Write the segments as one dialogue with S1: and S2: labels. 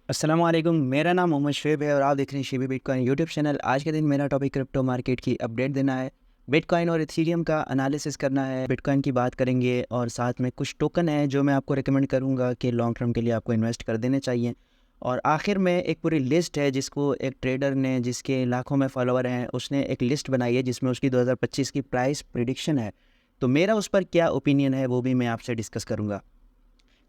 S1: अस्सलाम वालेकुम। मेरा नाम मोहम्मद शुएब है और आप देख रहे हैं शेबी बिटकॉइन यूट्यूब चैनल। आज के दिन मेरा टॉपिक क्रिप्टो मार्केट की अपडेट देना है, बिटकॉइन और इथेरियम का एनालिसिस करना है, बिटकॉइन की बात करेंगे और साथ में कुछ टोकन है जो मैं आपको रिकमेंड करूंगा कि लॉन्ग टर्म के लिए आपको इन्वेस्ट कर देने चाहिए। और आखिर में एक पूरी लिस्ट है जिसको एक ट्रेडर ने, जिसके लाखों में फॉलोवर हैं, उसने एक लिस्ट बनाई है जिसमें उसकी 2025 की प्राइस प्रिडिक्शन है। तो मेरा उस पर क्या ओपिनियन है वो भी मैं आपसे डिस्कस करूँगा।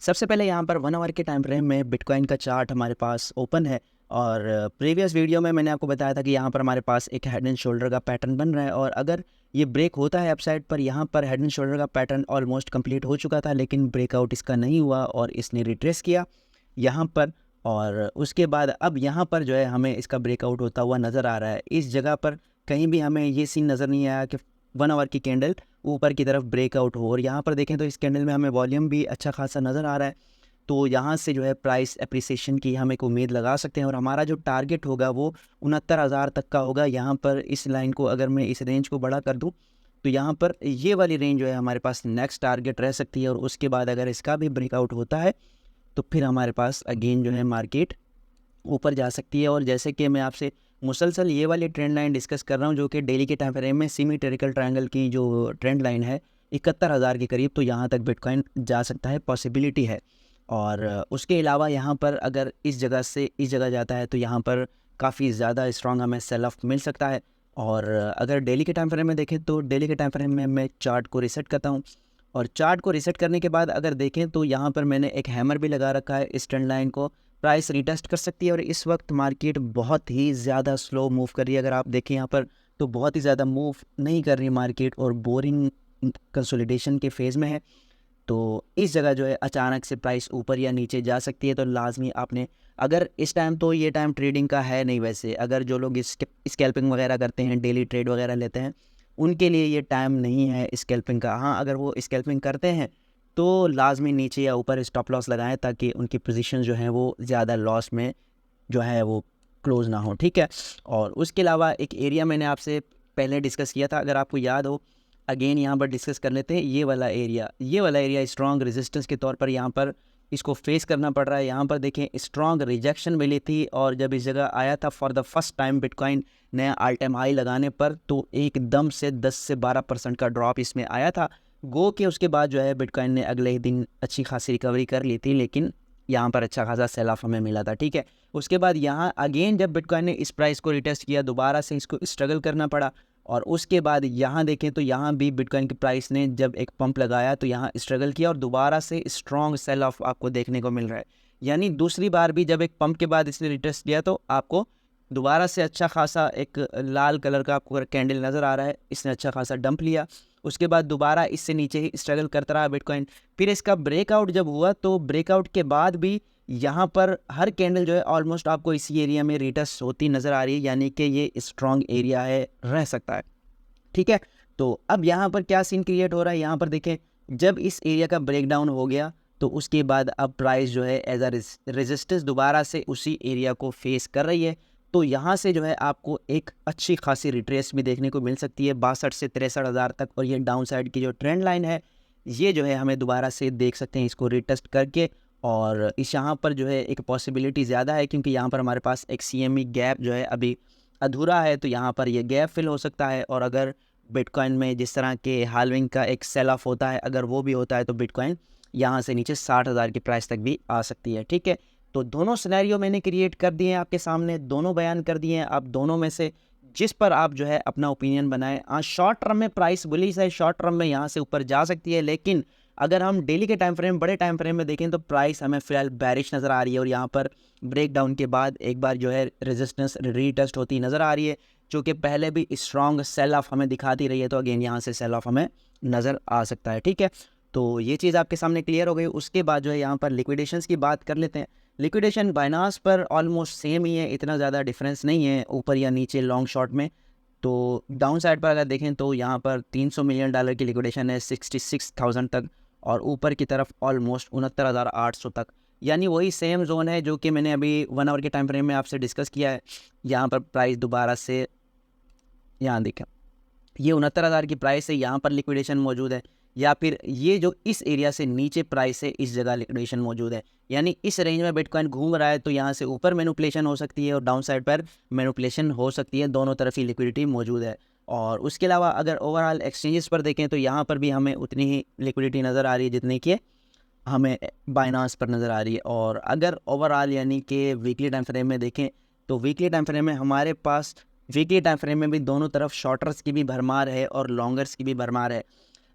S1: सबसे पहले यहाँ पर 1 आवर के टाइम फ्रेम में बिटकॉइन का चार्ट हमारे पास ओपन है और प्रीवियस वीडियो में मैंने आपको बताया था कि यहाँ पर हमारे पास एक हेड एंड शोल्डर का पैटर्न बन रहा है और अगर ये ब्रेक होता है अपसाइड पर, यहाँ पर हेड एंड शोल्डर का पैटर्न ऑलमोस्ट कंप्लीट हो चुका था लेकिन ब्रेकआउट इसका नहीं हुआ और इसने रिट्रेस किया यहाँ पर। और उसके बाद अब यहाँ पर जो है हमें इसका ब्रेकआउट होता हुआ नज़र आ रहा है। इस जगह पर कहीं भी हमें ये सीन नज़र नहीं आया कि 1 आवर की कैंडल ऊपर की तरफ ब्रेकआउट हो। और यहाँ पर देखें तो इस कैंडल में हमें वॉल्यूम भी अच्छा खासा नज़र आ रहा है, तो यहाँ से जो है प्राइस एप्रिसिएशन की हम एक उम्मीद लगा सकते हैं और हमारा जो टारगेट होगा वो 69,000 तक का होगा। यहाँ पर इस लाइन को अगर मैं इस रेंज को बड़ा कर दूँ तो यहाँ पर ये वाली रेंज जो है हमारे पास नेक्स्ट टारगेट रह सकती है और उसके बाद अगर इसका भी ब्रेकआउट होता है तो फिर हमारे पास अगेन जो है मार्केट ऊपर जा सकती है। और जैसे कि मैं आपसे मुसलसल ये वाली ट्रेंड लाइन डिस्कस कर रहा हूँ जो कि डेली के टाइम फ्रेम में सेमी टेरिकल ट्रायंगल की जो ट्रेंड लाइन है 71,000 के करीब, तो यहाँ तक बिटकॉइन जा सकता है, पॉसिबिलिटी है। और उसके अलावा यहाँ पर अगर इस जगह से इस जगह जाता है तो यहाँ पर काफ़ी ज़्यादा स्ट्रॉन्ग हमें सेल ऑफ मिल सकता है। और अगर डेली के टाइम फ्रेम में देखें तो डेली के टाइम फ्रेम में मैं चार्ट को रिसेट करता हूँ और चार्ट को रिसेट करने के बाद अगर देखें तो यहाँ पर मैंने एक हैमर भी लगा रखा है। इस ट्रेंड लाइन को प्राइस रिटेस्ट कर सकती है और इस वक्त मार्केट बहुत ही ज़्यादा स्लो मूव कर रही है। अगर आप देखें यहाँ पर तो बहुत ही ज़्यादा मूव नहीं कर रही मार्केट और बोरिंग कंसोलिडेशन के फेज़ में है। तो इस जगह जो है अचानक से प्राइस ऊपर या नीचे जा सकती है, तो लाजमी आपने, अगर इस टाइम, तो ये टाइम ट्रेडिंग का है नहीं वैसे, अगर जो लोग स्कैल्पिंग वगैरह करते हैं, डेली ट्रेड वगैरह लेते हैं, उनके लिए ये टाइम नहीं है स्कैल्पिंग का। हाँ, अगर वो स्कैल्पिंग करते हैं तो लाजमी नीचे या ऊपर स्टॉप लॉस लगाएं ताकि उनकी पोजीशन जो है वो ज़्यादा लॉस में जो है वो क्लोज ना हो, ठीक है। और उसके अलावा एक एरिया मैंने आपसे पहले डिस्कस किया था, अगर आपको याद हो, अगेन यहाँ पर डिस्कस कर लेते हैं। ये वाला एरिया स्ट्रॉन्ग रेजिस्टेंस के तौर पर यहाँ पर इसको फेस करना पड़ रहा है। यहाँ पर देखें स्ट्रॉन्ग रिजेक्शन मिली थी और जब इस जगह आया था for the first time bitcoin नया ऑल टाइम हाई लगाने पर, तो एकदम से 10 से 12% का ड्रॉप इसमें आया था। गो के उसके बाद जो है बिटकॉइन ने अगले ही दिन अच्छी खासी रिकवरी कर ली थी, लेकिन यहाँ पर अच्छा खासा सेल ऑफ हमें मिला था, ठीक है। उसके बाद यहाँ अगेन जब बिटकॉइन ने इस प्राइस को रिटेस्ट किया, दोबारा से इसको स्ट्रगल करना पड़ा और उसके बाद यहाँ देखें तो यहाँ भी बिटकॉइन की प्राइस ने जब एक पंप लगाया तो यहाँ स्ट्रगल किया और दोबारा से स्ट्रॉन्ग सेल ऑफ आपको देखने को मिल रहा है। यानी दूसरी बार भी जब एक पंप के बाद इसने रिटेस्ट किया तो आपको दोबारा से अच्छा खासा एक लाल कलर का आपको कैंडल नज़र आ रहा है, इसने अच्छा खासा डंप लिया। उसके बाद दोबारा इससे नीचे ही स्ट्रगल करता रहा बिटकॉइन। फिर इसका ब्रेकआउट जब हुआ तो ब्रेकआउट के बाद भी यहाँ पर हर कैंडल जो है ऑलमोस्ट आपको इसी एरिया में रिटेस्ट होती नज़र आ रही है, यानी कि ये स्ट्रॉन्ग एरिया है, रह सकता है, ठीक है। तो अब यहाँ पर क्या सीन क्रिएट हो रहा है, यहाँ पर देखें जब इस एरिया का ब्रेकडाउन हो गया तो उसके बाद अब प्राइस जो है एज अ रेजिस्टेंस दोबारा से उसी एरिया को फेस कर रही है। तो यहाँ से जो है आपको एक अच्छी खासी रिट्रेस भी देखने को मिल सकती है 62 से 63,000 तक। और ये डाउन साइड की जो ट्रेंड लाइन है ये जो है हमें दोबारा से देख सकते हैं इसको रिटेस्ट करके। और इस यहाँ पर जो है एक पॉसिबिलिटी ज़्यादा है क्योंकि यहाँ पर हमारे पास एक CME गैप जो है अभी अधूरा है, तो यहाँ पर ये गैप फिल हो सकता है। और अगर बिटकॉइन में जिस तरह के हाल्विंग का एक सेल ऑफ होता है, अगर वो भी होता है तो बिटकॉइन यहाँ से नीचे 60,000 की प्राइस तक भी आ सकती है, ठीक है। तो दोनों सिनेरियो मैंने क्रिएट कर दिए हैं आपके सामने, दोनों बयान कर दिए हैं। आप दोनों में से जिस पर आप जो है अपना ओपिनियन बनाएं। शॉर्ट टर्म में प्राइस बुलिश है, शॉर्ट टर्म में यहाँ से ऊपर जा सकती है, लेकिन अगर हम डेली के टाइम फ्रेम, बड़े टाइम फ्रेम में देखें तो प्राइस हमें फिलहाल बैरिश नज़र आ रही है। और यहाँ पर ब्रेकडाउन के बाद एक बार जो है रेजिस्टेंस रीटेस्ट होती नज़र आ रही है, जो कि पहले भी स्ट्रॉन्ग सेल ऑफ हमें दिखाती रही है। तो अगेन यहाँ से सेल ऑफ हमें नज़र आ सकता है, ठीक है। तो ये चीज़ आपके सामने क्लियर हो गई। उसके बाद जो है यहाँ पर लिक्विडेशंस की बात कर लेते हैं। लिक्विडेशन बाइनास पर ऑलमोस्ट सेम ही है, इतना ज़्यादा डिफरेंस नहीं है ऊपर या नीचे लॉन्ग शॉर्ट में। तो डाउन साइड पर अगर देखें तो यहाँ पर $300 मिलियन की लिक्विडेशन है 66,000 तक और ऊपर की तरफ ऑलमोस्ट 69,800 तक, यानी वही सेम जोन है जो कि मैंने अभी 1 आवर के टाइम फ्रेम में आपसे डिस्कस किया है। यहाँ पर प्राइस दोबारा से, यहाँ देखें ये 69,000 की प्राइस है, यहाँ पर लिक्विडेशन मौजूद है। या फिर ये जो इस एरिया से नीचे प्राइस है इस जगह लिक्विडेशन मौजूद है। यानी इस रेंज में बिटकॉइन घूम रहा है तो यहाँ से ऊपर मैनिपुलेशन हो सकती है और डाउन साइड पर मैनिपुलेशन हो सकती है, दोनों तरफ ही लिक्विडिटी मौजूद है। और उसके अलावा अगर ओवरऑल एक्सचेंजेस पर देखें तो यहाँ पर भी हमें उतनी ही लिक्विडिटी नज़र आ रही है जितनी कि हमें बाइनांस पर नज़र आ रही है। और अगर ओवरऑल यानी कि वीकली टाइम फ्रेम में देखें तो वीकली टाइम फ्रेम में हमारे पास वीकली टाइम फ्रेम में भी दोनों तरफ शॉर्टर्स की भी भरमार है और लॉन्गर्स की भी भरमार है।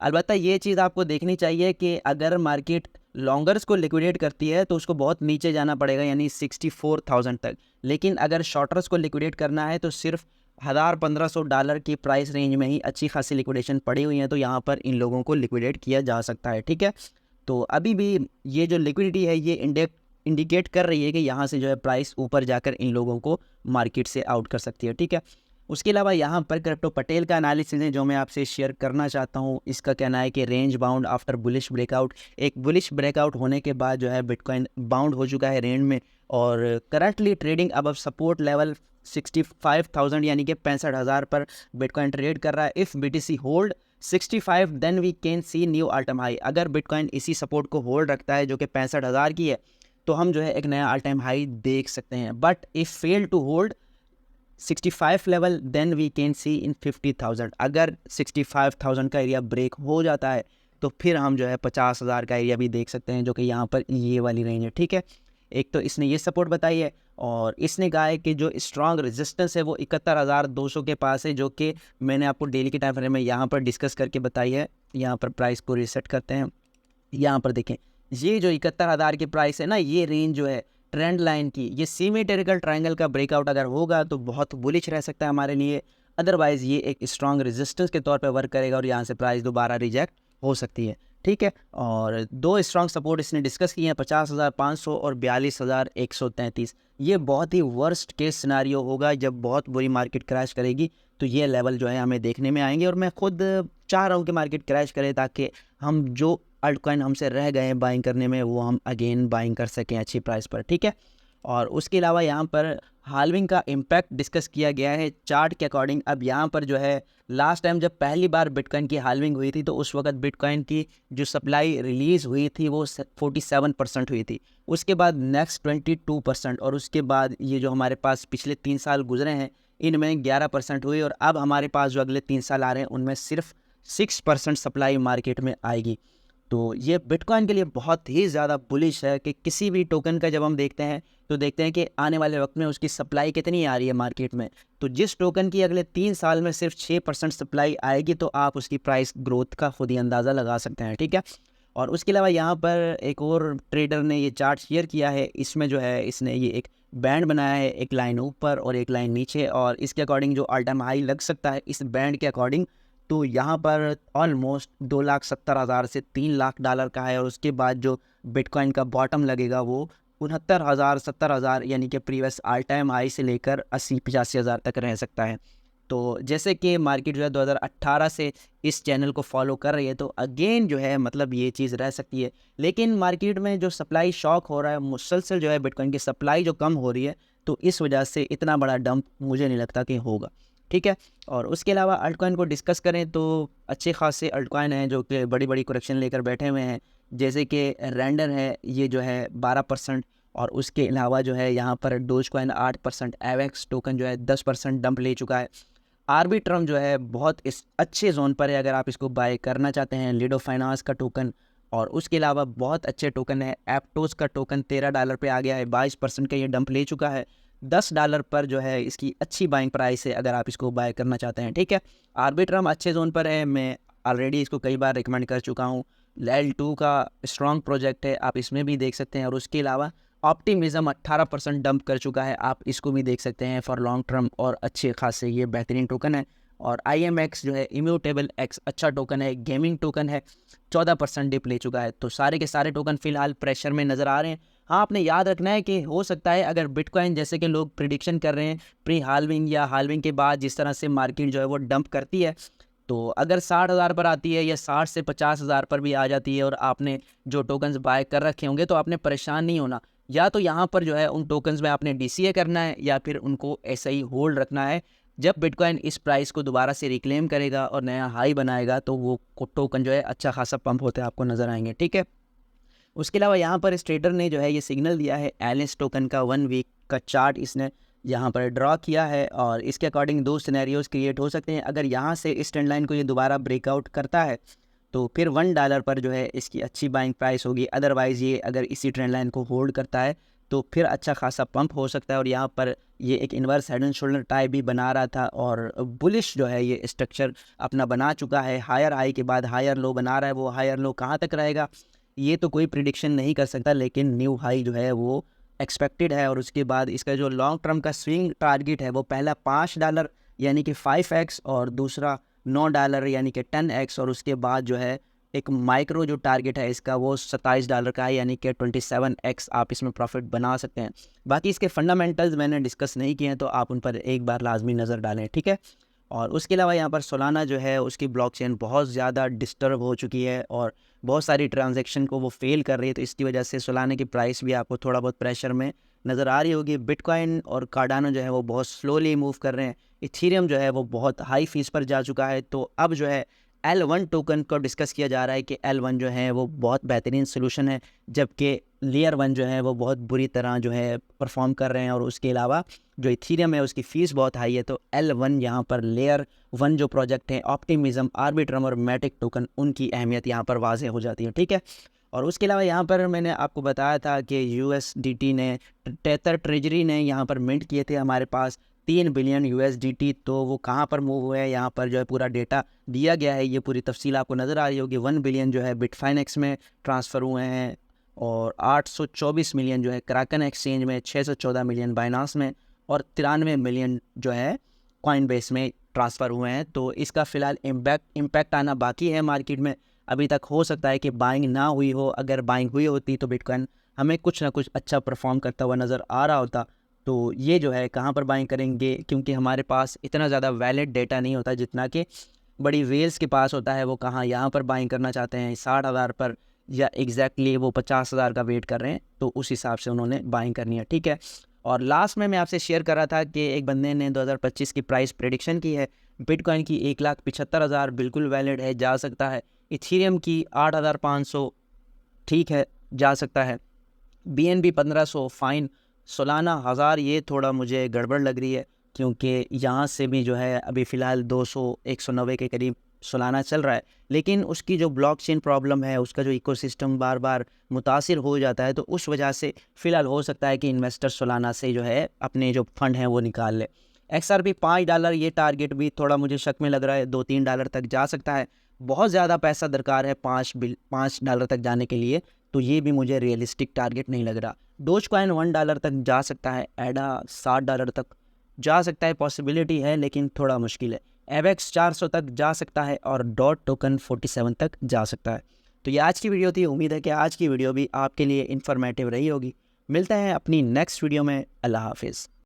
S1: अलबत्ता ये चीज़ आपको देखनी चाहिए कि अगर मार्केट लॉन्गर्स को लिक्विडेट करती है तो उसको बहुत नीचे जाना पड़ेगा, यानी 64,000 तक। लेकिन अगर शॉर्टर्स को लिक्विडेट करना है तो सिर्फ $1,500 की प्राइस रेंज में ही अच्छी खासी लिक्विडेशन पड़ी हुई है, तो यहाँ पर इन लोगों को लिक्विडेट किया जा सकता है। ठीक है, तो अभी भी ये जो लिक्विडिटी है ये इंडिकेट कर रही है कि यहाँ से जो है प्राइस ऊपर जाकर इन लोगों को मार्केट से आउट कर सकती है। ठीक है, उसके अलावा यहाँ पर क्रिप्टो पटेल का एनालिसिस है जो मैं आपसे शेयर करना चाहता हूँ। इसका कहना है कि range bound after bullish breakout, एक बुलिश ब्रेकआउट होने के बाद जो है बिटकॉइन बाउंड हो चुका है रेंज में और करंटली ट्रेडिंग अब सपोर्ट लेवल 65,000 यानी कि 65,000 पर बिटकॉइन ट्रेड कर रहा है। If BTC hold 65 then we can see new all time high. अगर बिटकॉइन इसी सपोर्ट को होल्ड रखता है जो कि 65,000 की है तो हम जो है एक नया ऑल टाइम हाई देख सकते हैं। But if fail to hold 65 level then we can see in 50,000। अगर 65,000 का एरिया ब्रेक हो जाता है तो फिर हम जो है 50,000 का एरिया भी देख सकते हैं जो कि यहाँ पर ये वाली रेंज है। ठीक है, एक तो इसने ये सपोर्ट बताई है और इसने कहा है कि जो स्ट्रॉन्ग रेजिस्टेंस है वो 71,200 के पास है, जो कि मैंने आपको डेली के टाइम फ्रेम में यहाँ पर डिस्कस करके बताई है। यहाँ पर प्राइस को रीसेट करते हैं, यहाँ पर देखें ये जो 71,000 की प्राइस है ना, ये रेंज जो है ट्रेंड लाइन की, ये सिमेट्रिकल ट्रायंगल का ब्रेकआउट अगर होगा तो बहुत बुलिश रह सकता है हमारे लिए। अदरवाइज़ ये एक स्ट्रॉन्ग रेजिस्टेंस के तौर पे वर्क करेगा और यहाँ से प्राइस दोबारा रिजेक्ट हो सकती है। ठीक है, और दो स्ट्रॉन्ग सपोर्ट इसने डिस्कस किए हैं 50,500 और 42,133। ये बहुत ही वर्स्ट केस सिनारियो होगा जब बहुत बुरी मार्केट क्रैश करेगी तो ये लेवल जो है हमें देखने में आएंगे। और मैं खुद चाह रहा हूँ कि मार्केट क्रैश करे ताकि हम जो अल्टकॉइन हमसे रह गए हैं बाइंग करने में वो हम अगेन बाइंग कर सकें अच्छी प्राइस पर। ठीक है, और उसके अलावा यहाँ पर हाल्विंग का इम्पैक्ट डिस्कस किया गया है चार्ट के अकॉर्डिंग। अब यहाँ पर जो है लास्ट टाइम जब पहली बार बिटकॉइन की हाल्विंग हुई थी तो उस वक्त बिटकॉइन की जो सप्लाई रिलीज़ हुई थी वो 47% हुई थी, उसके बाद नेक्स्ट 22% और उसके बाद ये जो हमारे पास पिछले 3 साल गुजरे हैं इनमें 11% हुई और अब हमारे पास जो अगले 3 साल आ रहे हैं उनमें सिर्फ 6% सप्लाई मार्केट में आएगी। तो ये बिटकॉइन के लिए बहुत ही ज़्यादा बुलिश है कि किसी भी टोकन का जब हम देखते हैं तो देखते हैं कि आने वाले वक्त में उसकी सप्लाई कितनी आ रही है मार्केट में। तो जिस टोकन की अगले 3 साल में सिर्फ 6% सप्लाई आएगी तो आप उसकी प्राइस ग्रोथ का खुद ही अंदाज़ा लगा सकते हैं। ठीक है, और उसके अलावा यहाँ पर एक और ट्रेडर ने ये चार्ट शेयर किया है, इसमें जो है इसने ये एक बैंड बनाया है, एक लाइन ऊपर और एक लाइन नीचे, और इसके अकॉर्डिंग जो ऑल टाइम हाई लग सकता है इस बैंड के अकॉर्डिंग तो यहाँ पर ऑलमोस्ट 2,70,000 से $3,00,000 का है। और उसके बाद जो बिटकॉइन का बॉटम लगेगा वो 69,000 70,000 यानी कि प्रीवियस ऑल टाइम हाई से लेकर 80-85,000 तक रह सकता है। तो जैसे कि मार्केट जो है 2018 से इस चैनल को फॉलो कर रही है तो अगेन जो है मतलब ये चीज़ रह सकती है। लेकिन मार्केट में जो सप्लाई शॉक हो रहा है मुसलसल जो है बिटकॉइन की सप्लाई जो कम हो रही है तो इस वजह से इतना बड़ा डंप मुझे नहीं लगता कि होगा। ठीक है, और उसके अलावा अल्टकॉइन को डिस्कस करें तो अच्छे खासे अल्टकॉइन हैं जो कि बड़ी बड़ी करेक्शन लेकर बैठे हुए हैं, जैसे कि रेंडर है ये जो है 12%, और उसके अलावा जो है यहाँ पर डोजकॉइन 8%, एवेक्स टोकन जो है 10% डंप ले चुका है। आर्बिट्रम जो है बहुत इस अच्छे जोन पर है अगर आप इसको बाय करना चाहते हैं। लिडो फाइनेंस का टोकन और उसके अलावा बहुत अच्छे टोकन है। एप्टोस का टोकन $13 पे आ गया है, 22% का ये डंप ले चुका है। $10 पर जो है इसकी अच्छी बाइंग प्राइस है अगर आप इसको बाय करना चाहते हैं। ठीक है, आर्बिट्रम अच्छे जोन पर है, मैं ऑलरेडी इसको कई बार रिकमेंड कर चुका हूँ। L2 का स्ट्रॉन्ग प्रोजेक्ट है, आप इसमें भी देख सकते हैं। और उसके अलावा ऑप्टिमिज्म 18% डंप कर चुका है, आप इसको भी देख सकते हैं फॉर लॉन्ग टर्म और अच्छे खासे ये बेहतरीन टोकन है। और IMX जो है इम्यूटेबल एक्स अच्छा टोकन है, गेमिंग टोकन है, 14% डिप ले चुका है। तो सारे के सारे टोकन फिलहाल प्रेशर में नज़र आ रहे हैं। हाँ, आपने याद रखना है कि हो सकता है अगर बिटकॉइन जैसे कि लोग प्रिडिक्शन कर रहे हैं प्री हाल्विंग या हाल्विंग के बाद जिस तरह से मार्केट जो है वो डंप करती है, तो अगर 60,000 पर आती है या 60 से 50,000 पर भी आ जाती है और आपने जो टोकन्स बाय कर रखे होंगे तो आपने परेशान नहीं होना। या तो यहाँ पर जो है उन टोकन्स में आपने DCA करना है या फिर उनको ऐसे ही होल्ड रखना है जब बिटकॉइन इस प्राइस को दोबारा से रिक्लेम करेगा और नया हाई बनाएगा तो वो टोकन जो है अच्छा खासा पंप होते हैं आपको नज़र आएंगे, ठीक है। उसके अलावा यहाँ पर इस ट्रेडर ने जो है ये सिग्नल दिया है, एलिस टोकन का 1 वीक का चार्ट इसने यहाँ पर ड्रॉ किया है और इसके अकॉर्डिंग 2 सिनेरियोज क्रिएट हो सकते हैं। अगर यहाँ से इस ट्रेंड लाइन को ये दोबारा ब्रेकआउट करता है तो फिर $1 पर जो है इसकी अच्छी बाइंग प्राइस होगी। अदरवाइज़ ये अगर इसी ट्रेंड लाइन को होल्ड करता है तो फिर अच्छा खासा पंप हो सकता है। और यहाँ पर ये एक inverse head and shoulder type भी बना रहा था और बुलिश जो है ये स्ट्रक्चर अपना बना चुका है। हायर हाई के बाद हायर लो बना रहा है, वो हायर लो कहाँ तक रहेगा ये तो कोई प्रिडिक्शन नहीं कर सकता, लेकिन न्यू हाई जो है वो एक्सपेक्टेड है। और उसके बाद इसका जो लॉन्ग टर्म का स्विंग टारगेट है वो पहला $5 यानी कि 5x और दूसरा $9 यानी कि 10x और उसके बाद जो है एक माइक्रो जो टारगेट है इसका वो $27 का है यानी कि 27x आप इसमें प्रॉफिट बना सकते हैं। बाकी इसके फंडामेंटल्स मैंने डिस्कस नहीं किए हैं तो आप उन पर एक बार लाजमी नज़र डालें, ठीक है। और उसके अलावा यहाँ पर सोलाना जो है उसकी ब्लॉकचेन बहुत ज़्यादा डिस्टर्ब हो चुकी है और बहुत सारी ट्रांजैक्शन को वो फेल कर रही है, तो इसकी वजह से सोलाना की प्राइस भी आपको थोड़ा बहुत प्रेशर में नज़र आ रही होगी। बिटकॉइन और कार्डानो जो है वो बहुत स्लोली मूव कर रहे हैं। इथीरियम जो है वो बहुत हाई फीस पर जा चुका है। तो अब जो है L1 टोकन को डिस्कस किया जा रहा है कि L1 जो है वो बहुत बेहतरीन सोल्यूशन है, जबकि लेयर 1 जो है वो बहुत बुरी तरह जो है परफॉर्म कर रहे हैं। और उसके अलावा जो इथीरियम है उसकी फ़ीस बहुत हाई है। तो L1 यहाँ पर लेयर 1 जो प्रोजेक्ट है ऑप्टिमिज्म, आर्बिट्रम और मैटिक टोकन, उनकी अहमियत यहाँ पर वाज़े हो जाती है, ठीक है। और उसके अलावा यहाँ पर मैंने आपको बताया था कि USDT ने टेथर ट्रेजरी ने यहाँ पर मिंट किए थे हमारे पास 3 बिलियन USDT। तो वो कहाँ पर मूव हुए हैं यहाँ पर जो है पूरा डेटा दिया गया है, ये पूरी तफसील आपको नज़र आ रही होगी। 1 बिलियन जो है बिटफाइनेक्स में ट्रांसफ़र हुए हैं और 824 मिलियन जो है क्रैकन एक्सचेंज में, 614 मिलियन बाइनांस में और 93 मिलियन जो है कॉइनबेस में ट्रांसफ़र हुए हैं। तो इसका फ़िलहाल इम्पैक्ट आना बाकी है मार्केट में। अभी तक हो सकता है कि बाइंग ना हुई हो, अगर बाइंग हुई होती तो बिटकॉइन हमें कुछ ना कुछ अच्छा परफॉर्म करता हुआ नज़र आ रहा होता। तो ये जो है कहाँ पर बाइंग करेंगे, क्योंकि हमारे पास इतना ज़्यादा वैलिड डेटा नहीं होता जितना कि बड़ी वेल्स के पास होता है। वो कहाँ यहाँ पर बाइंग करना चाहते हैं 60,000 पर या एग्जैक्टली वो 50,000 का वेट कर रहे हैं, तो उस हिसाब से उन्होंने बाइंग करनी है, ठीक है। और लास्ट में मैं आपसे शेयर कर रहा था कि एक बंदे ने 2025 की प्राइस प्रेडिक्शन की है बिटकॉइन की 1,75,000 बिल्कुल वैलिड है, जा सकता है। इथीरियम की 8,500 ठीक है, जा सकता है। BNB 1500 fine. सोलाना 1000 ये थोड़ा मुझे गड़बड़ लग रही है, क्योंकि यहाँ से भी जो है अभी फ़िलहाल 200-190 के करीब सोलाना चल रहा है, लेकिन उसकी जो ब्लॉकचेन प्रॉब्लम है, उसका जो इकोसिस्टम बार बार मुतासिर हो जाता है, तो उस वजह से फ़िलहाल हो सकता है कि इन्वेस्टर सोलाना से जो है अपने जो फंड हैं वो निकाल ले। XRP $5 ये टारगेट भी थोड़ा मुझे शक में लग रहा है, $2-3 तक जा सकता है। बहुत ज़्यादा पैसा दरकार है $5 तक जाने के लिए, तो ये भी मुझे रियलिस्टिक टारगेट नहीं लग रहा। डोजकॉइन $1 तक जा सकता है, एडा $60 तक जा सकता है, पॉसिबिलिटी है लेकिन थोड़ा मुश्किल है। एवेक्स 400 तक जा सकता है और डॉट टोकन 47 तक जा सकता है। तो ये आज की वीडियो थी। उम्मीद है कि आज की वीडियो भी आपके लिए इन्फॉर्मेटिव रही होगी। मिलते हैं अपनी नेक्स्ट वीडियो में। अल्लाह हाफिज़।